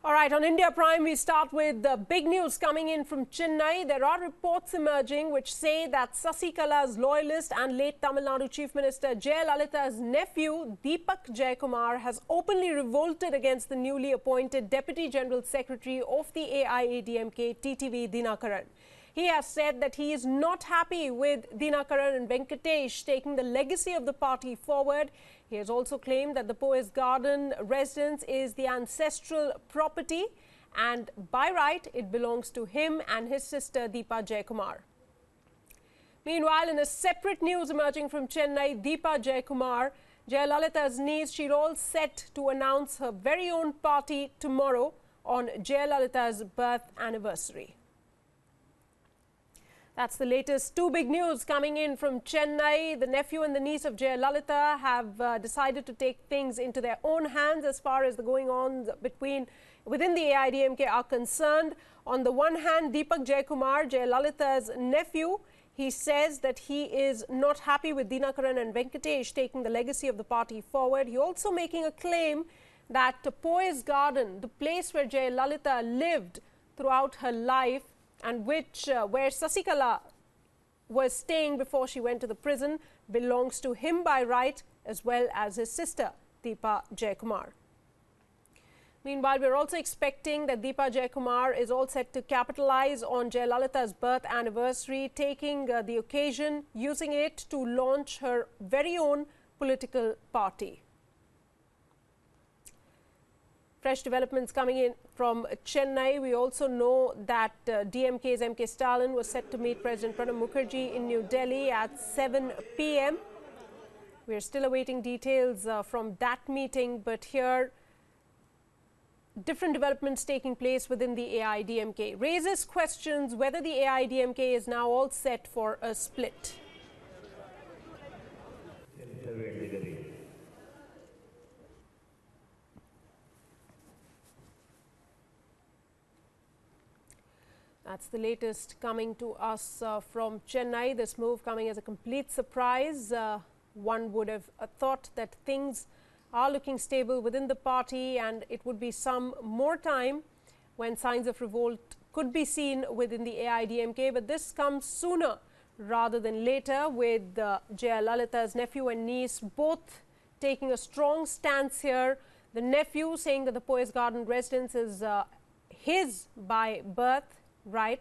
All right, on India Prime, we start with the big news coming in from Chennai. There are reports emerging which say that Sasikala's loyalist and late Tamil Nadu Chief Minister Jayalalitha's nephew, Deepak Jayakumar, has openly revolted against the newly appointed Deputy General Secretary of the AIADMK, TTV Dinakaran. He has said that he is not happy with Dinakaran and Venkatesh taking the legacy of the party forward. He has also claimed that the Poise Garden residence is the ancestral property and by right it belongs to him and his sister Deepa Jayakumar. Meanwhile, in a separate news emerging from Chennai, Deepa Jayakumar, Jayalalitha's niece, she's all set to announce her very own party tomorrow on Jayalalitha's birth anniversary. That's the latest two big news coming in from Chennai. The nephew and the niece of Jayalalithaa have decided to take things into their own hands as far as the going-on within the AIADMK are concerned. On the one hand, Deepak Jayakumar, Jayalalitha's nephew, he says that he is not happy with Dinakaran and Venkatesh taking the legacy of the party forward. He also making a claim that Poise Garden, the place where Jayalalithaa lived throughout her life, and where Sasikala was staying before she went to the prison, belongs to him by right as well as his sister, Deepa Jayakumar. Meanwhile, we're also expecting that Deepa Jayakumar is all set to capitalize on Jayalalitha's birth anniversary, taking the occasion, using it to launch her very own political party. Fresh developments coming in from Chennai. We also know that DMK's M.K. Stalin was set to meet President Pranab Mukherjee in New Delhi at 7 p.m. We are still awaiting details from that meeting, but here different developments taking place within the AIADMK raises questions whether the AIADMK is now all set for a split. That's the latest coming to us from Chennai. This move coming as a complete surprise. One would have thought that things are looking stable within the party and it would be some more time when signs of revolt could be seen within the AIADMK. But this comes sooner rather than later, with Jayalalitha's nephew and niece both taking a strong stance here. The nephew saying that the Poise Garden residence is his by birth right.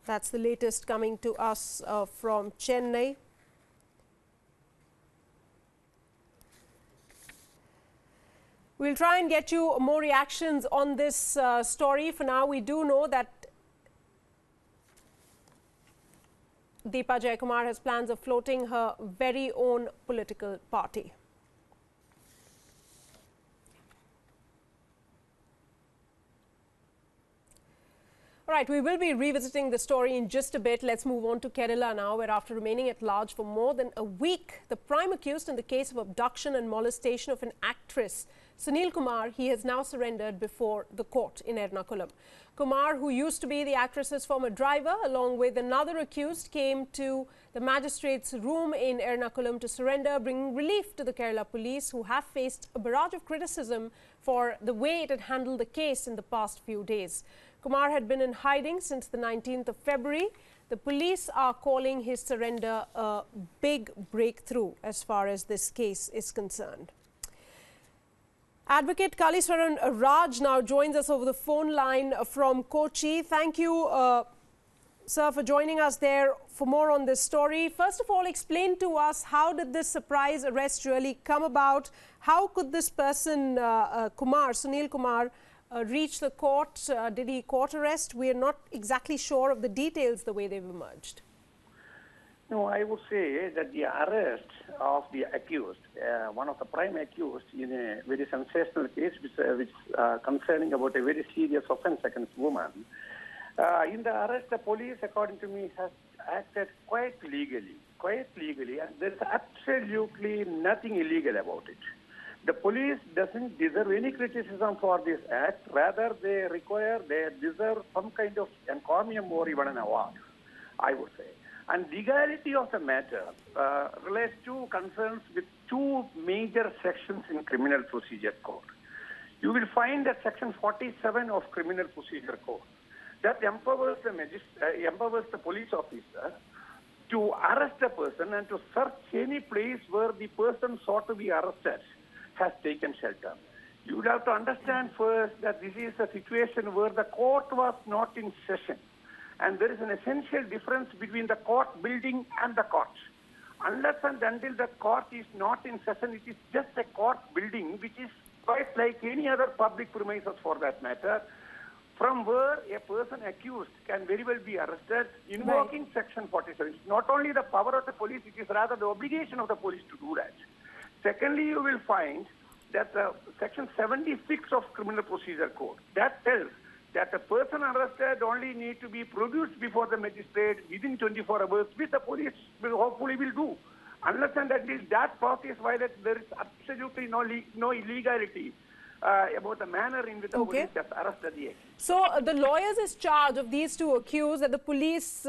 That's the latest coming to us from Chennai. We'll try and get you more reactions on this story. For now, we do know that Deepa Jayakumar has plans of floating her very own political party. All right, we will be revisiting the story in just a bit. Let's move on to Kerala now, where after remaining at large for more than a week, the prime accused in the case of abduction and molestation of an actress, Sunil Kumar, he has now surrendered before the court in Ernakulam. Kumar, who used to be the actress's former driver, along with another accused, came to the magistrate's room in Ernakulam to surrender, bringing relief to the Kerala police, who have faced a barrage of criticism for the way it had handled the case in the past few days. Kumar had been in hiding since the 19th of February. The police are calling his surrender a big breakthrough as far as this case is concerned. Advocate Kaliswaran Raj now joins us over the phone line from Kochi. Thank you, sir, for joining us there for more on this story. First of all, explain to us, how did this surprise arrest really come about? How could this person, Kumar, Sunil Kumar, reach the court? Did he court arrest? We are not exactly sure of the details the way they've emerged. No, I would say that the arrest of the accused, one of the prime accused in a very sensational case, which concerning about a very serious offense against women. In the arrest, the police, according to me, has acted quite legally, and there is absolutely nothing illegal about it. The police doesn't deserve any criticism for this act. Rather, they deserve some kind of encomium or even an award, I would say. And legality of the matter relates to concerns with two major sections in Criminal Procedure Code. You will find that Section 47 of Criminal Procedure Code that empowers the police officer to arrest a person and to search any place where the person sought to be arrested has taken shelter. You would have to understand first that this is a situation where the court was not in session. And there is an essential difference between the court building and the court. Unless and until the court is not in session, it is just a court building, which is quite like any other public premises for that matter, from where a person accused can very well be arrested, invoking Section 47. It's not only the power of the police, it is rather the obligation of the police to do that. Secondly, you will find that Section 76 of Criminal Procedure Code, that tells that a person arrested only need to be produced before the magistrate within 24 hours, which the police will hopefully will do. Unless and until that process is violated, there is absolutely no illegality about the manner in which the police has arrested the accused. So the lawyers' charge of these two accused that the police,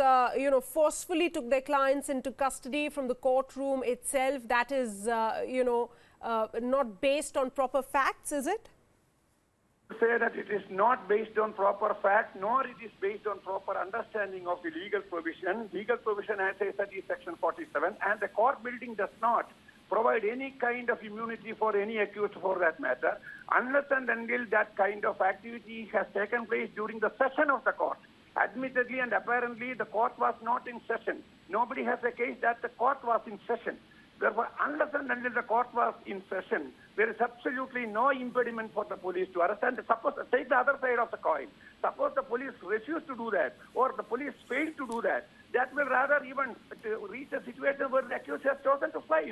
forcefully took their clients into custody from the courtroom itself, that is, not based on proper facts, is it? Say that it is not based on proper fact, nor it is based on proper understanding of the legal provision. Legal provision, as I said, is Section 47, and the court building does not provide any kind of immunity for any accused for that matter, unless and until that kind of activity has taken place during the session of the court. Admittedly and apparently, the court was not in session. Nobody has a case that the court was in session. Therefore, unless and until the court was in session, there is absolutely no impediment for the police to arrest. And suppose, take the other side of the coin. Suppose the police refuse to do that, or the police fail to do that, that will rather even reach a situation where the accused has chosen to fly,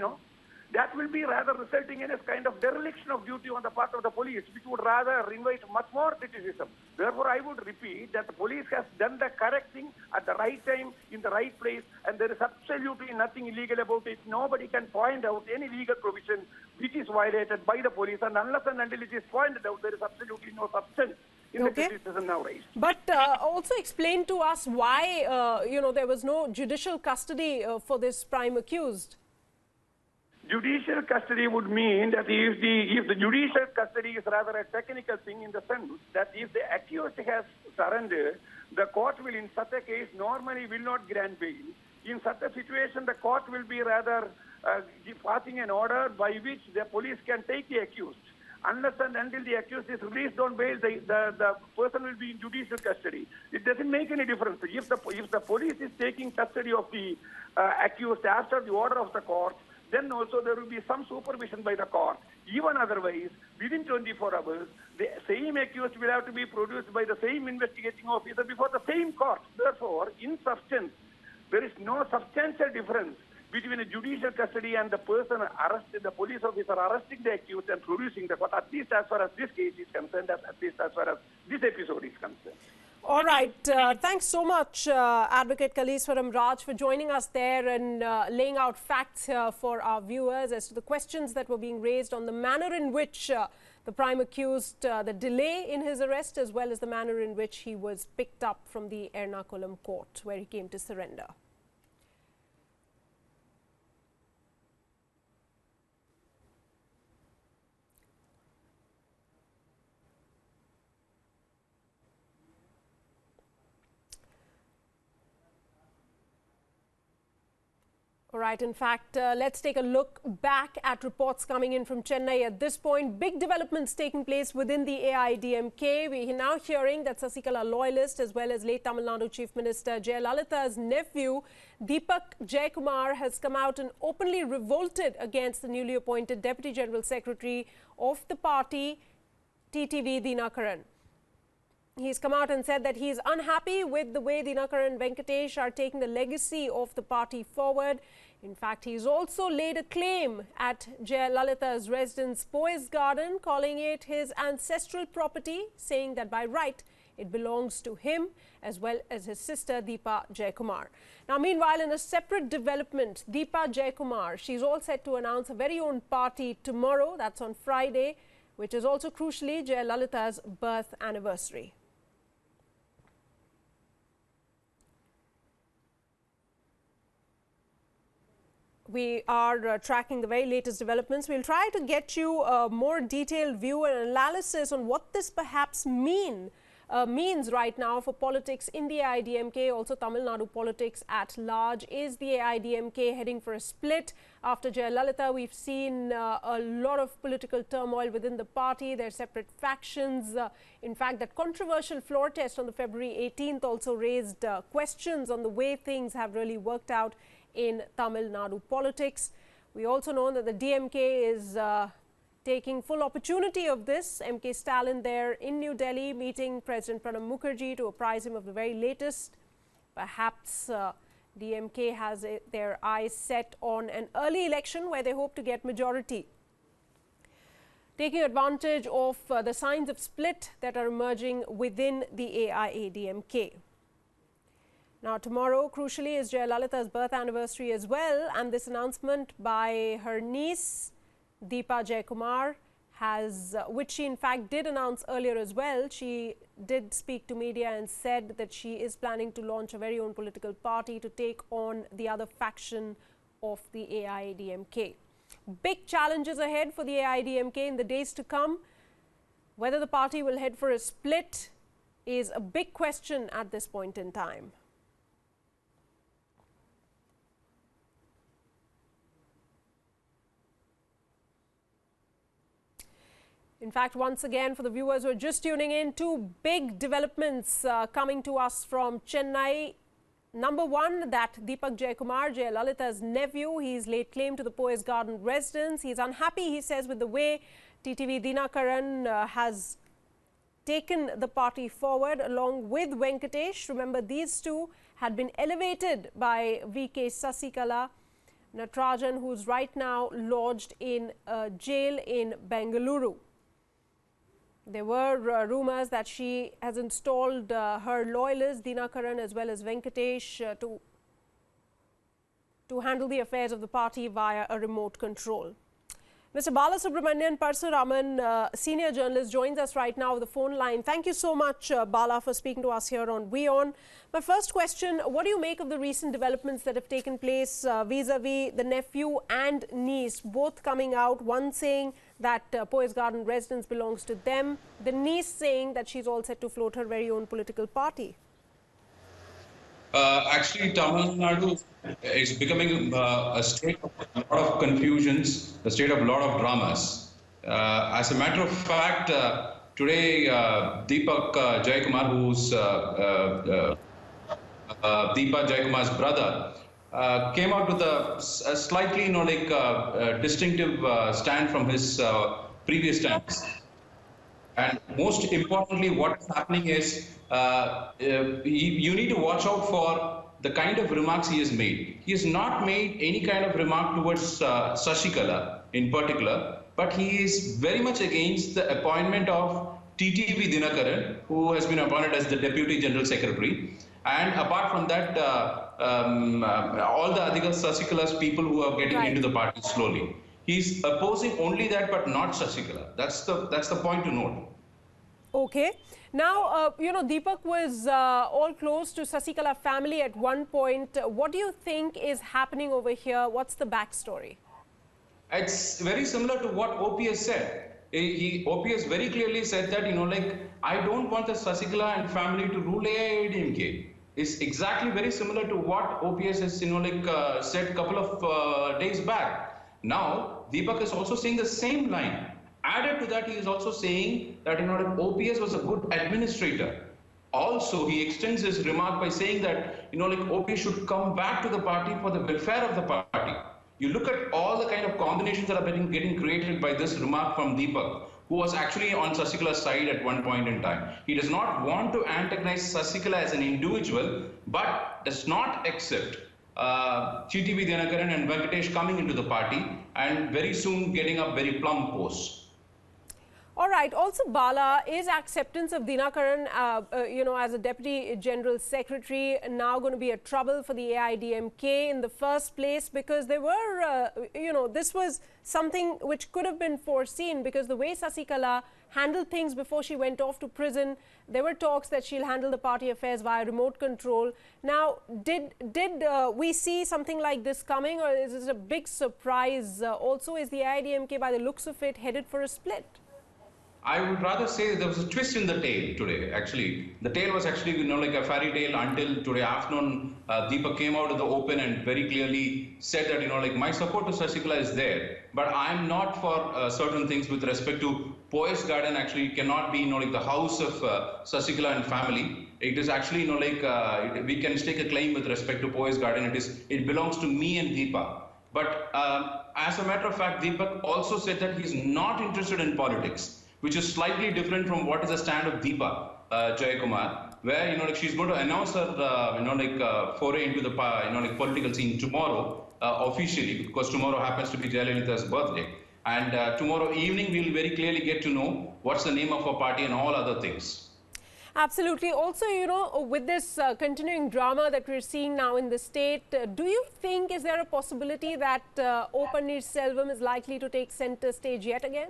That will be rather resulting in a kind of dereliction of duty on the part of the police, which would rather invite much more criticism. Therefore, I would repeat that the police has done the correct thing at the right time, in the right place, and there is absolutely nothing illegal about it. Nobody can point out any legal provision which is violated by the police, and unless and until it is pointed out, there is absolutely no substance in the criticism now raised. But also explain to us why, there was no judicial custody for this prime accused. Judicial custody would mean that if the judicial custody is rather a technical thing in the sense that if the accused has surrendered, the court will in such a case normally will not grant bail. In such a situation, the court will be rather passing an order by which the police can take the accused. Unless and until the accused is released on bail, the person will be in judicial custody. It doesn't make any difference. If the police is taking custody of the accused after the order of the court, then also there will be some supervision by the court. Even otherwise, within 24 hours, the same accused will have to be produced by the same investigating officer before the same court. Therefore, in substance, there is no substantial difference between a judicial custody and the person arrested, the police officer arresting the accused and producing the court, at least as far as this case is concerned, at least as far as this episode is concerned. All right. Thanks so much, Advocate Kaleeswaram Raj, for joining us there and laying out facts here for our viewers as to the questions that were being raised on the manner in which the prime accused, the delay in his arrest, as well as the manner in which he was picked up from the Ernakulam court, where he came to surrender. All right, in fact, let's take a look back at reports coming in from Chennai. At this point, big developments taking place within the AIADMK. We are now hearing that Sasikala loyalist as well as late Tamil Nadu Chief Minister Jayalalitha's nephew, Deepak Jayakumar, has come out and openly revolted against the newly appointed Deputy General Secretary of the party, TTV Dinakaran. He's come out and said that he is unhappy with the way Dinakaran and Venkatesh are taking the legacy of the party forward. In fact, he's also laid a claim at Jayalalitha's residence Poise Garden, calling it his ancestral property, saying that by right it belongs to him as well as his sister Deepa Jayakumar. Now, meanwhile, in a separate development, Deepa Jayakumar, she's all set to announce her very own party tomorrow, that's on Friday, which is also crucially Jayalalitha's birth anniversary. we are tracking the very latest developments. We'll try to get you a more detailed view and analysis on what this perhaps means right now for politics in the AIADMK, also Tamil Nadu politics at large. Is the AIADMK heading for a split? After Jayalalithaa, we've seen a lot of political turmoil within the party. There are separate factions. In fact, that controversial floor test on the February 18th also raised questions on the way things have really worked out in Tamil Nadu politics. We also know that the DMK is taking full opportunity of this. MK Stalin there in New Delhi meeting President Pranab Mukherjee to apprise him of the very latest. Perhaps DMK has their eyes set on an early election where they hope to get majority, taking advantage of the signs of split that are emerging within the AIADMK. Now, tomorrow, crucially, is Jayalalitha's birth anniversary as well, and this announcement by her niece, Deepa Jayakumar, which she in fact did announce earlier as well. She did speak to media and said that she is planning to launch a very own political party to take on the other faction of the AIADMK. Big challenges ahead for the AIADMK in the days to come. Whether the party will head for a split is a big question at this point in time. In fact, once again, for the viewers who are just tuning in, two big developments coming to us from Chennai. Number one, that Deepak Jayakumar, Jayalalitha's nephew, he's laid claim to the Poise Garden residence. He's unhappy, he says, with the way TTV Dinakaran has taken the party forward along with Venkatesh. Remember, these two had been elevated by VK Sasikala Natarajan, who's right now lodged in a jail in Bengaluru. There were rumours that she has installed her loyalists, Dinakaran as well as Venkatesh, to handle the affairs of the party via a remote control. Mr. Balasubramanian Parsuraman, senior journalist, joins us right now on the phone line. Thank you so much, Bala, for speaking to us here on WION. My first question, what do you make of the recent developments that have taken place vis-a-vis the nephew and niece, both coming out, one saying that Poise Garden residence belongs to them, the niece saying that she's all set to float her very own political party? Actually, Tamil Nadu is becoming a state of a lot of confusions, a state of a lot of dramas. As a matter of fact, today Deepak Jayakumar, who's Deepa Jayakumar's brother, came out with a slightly, distinctive stand from his previous stands. And most importantly, what's happening is you need to watch out for the kind of remarks he has made. He has not made any kind of remark towards Sasikala in particular, but he is very much against the appointment of TTV Dinakaran, who has been appointed as the Deputy General Secretary. And apart from that, all the other Sasikala's people who are getting into the party slowly. He's opposing only that, but not Sasikala. That's the point to note. Okay. Now, Deepak was all close to Sasikala family at one point. What do you think is happening over here? What's the backstory? It's very similar to what OPS said. OPS very clearly said that, I don't want the Sasikala and family to rule AIADMK. It's exactly very similar to what OPS has, said a couple of days back. Now, Deepak is also saying the same line. Added to that, he is also saying that OPS was a good administrator. Also, he extends his remark by saying that OPS should come back to the party for the welfare of the party. You look at all the kind of combinations that are getting created by this remark from Deepak, who was actually on Sasikala's side at one point in time. He does not want to antagonize Sasikala as an individual, but does not accept TTV Dinakaran and Venkatesh coming into the party and very soon getting up very plumb posts. All right. Also, Bala, is acceptance of Dinakaran, as a Deputy General Secretary now going to be a trouble for the AIADMK in the first place? Because there were, this was something which could have been foreseen, because the way Sasikala handle things before she went off to prison. There were talks that she'll handle the party affairs via remote control. Now, did we see something like this coming, or is this a big surprise? Also, is the AIADMK, by the looks of it, headed for a split? I would rather say there was a twist in the tale today, actually. The tale was actually, like a fairy tale until today afternoon. Deepa came out of the open and very clearly said that, like my support to Sasikala is there, but I'm not for certain things with respect to Poise Garden. Actually cannot be, like the house of Sasikala and family. It is actually, we can stake a claim with respect to Poise Garden. It belongs to me and Deepa. But as a matter of fact, Deepak also said that he's not interested in politics, which is slightly different from what is the stand of Deepak Jayakumar, where she's going to announce her foray into the political scene tomorrow officially, because tomorrow happens to be Jayalalitha's birthday, and tomorrow evening we'll very clearly get to know what's the name of our party and all other things. Absolutely. Also, with this continuing drama that we're seeing now in the state, do you think, is there a possibility that O. Selvam is likely to take centre stage yet again?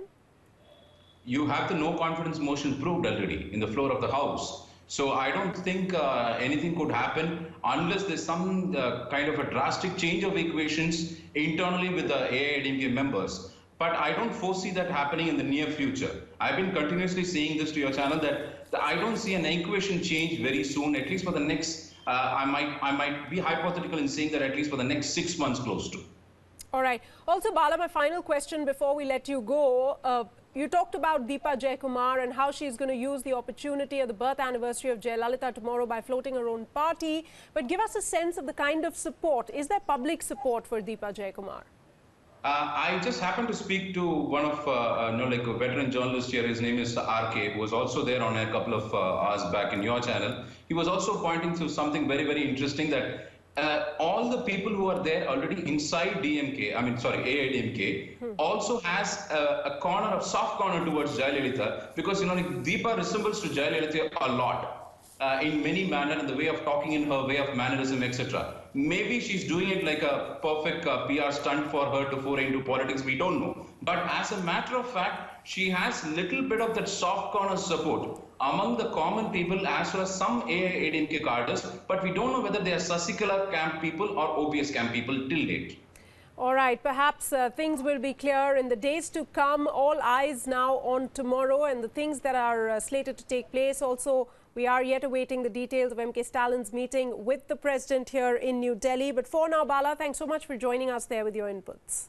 You have the no confidence motion proved already in the floor of the House. So I don't think anything could happen unless there's some kind of a drastic change of equations internally with the AIADMK members. But I don't foresee that happening in the near future. I've been continuously saying this to your channel that I don't see an equation change very soon, at least for the next, I might be hypothetical in saying that at least for the next 6 months close to. All right. Also, Bala, my final question before we let you go. You talked about Deepak Jayakumar and how she's going to use the opportunity of the birth anniversary of Jayalalithaa tomorrow by floating her own party. But give us a sense of the kind of support. Is there public support for Deepak Jayakumar? I just happened to speak to one of, a veteran journalist here. His name is RK, who was also there on a couple of hours back in your channel. He was also pointing to something very, very interesting, that all the people who are there already inside AIADMK also has a corner, a soft corner towards Jayalalithaa, because, Deepa resembles to Jayalalithaa a lot. In many manner, in the way of talking, in her way of mannerism, etc. Maybe she's doing it like a perfect PR stunt for her to foray into politics, we don't know. But as a matter of fact, she has little bit of that soft corner support among the common people as well as some AIADMK cadres, but we don't know whether they are Sasikala camp people or OPS camp people till date. All right, perhaps things will be clear in the days to come. All eyes now on tomorrow and the things that are slated to take place. Also, we are yet awaiting the details of M.K. Stalin's meeting with the president here in New Delhi. But for now, Bala, thanks so much for joining us there with your inputs.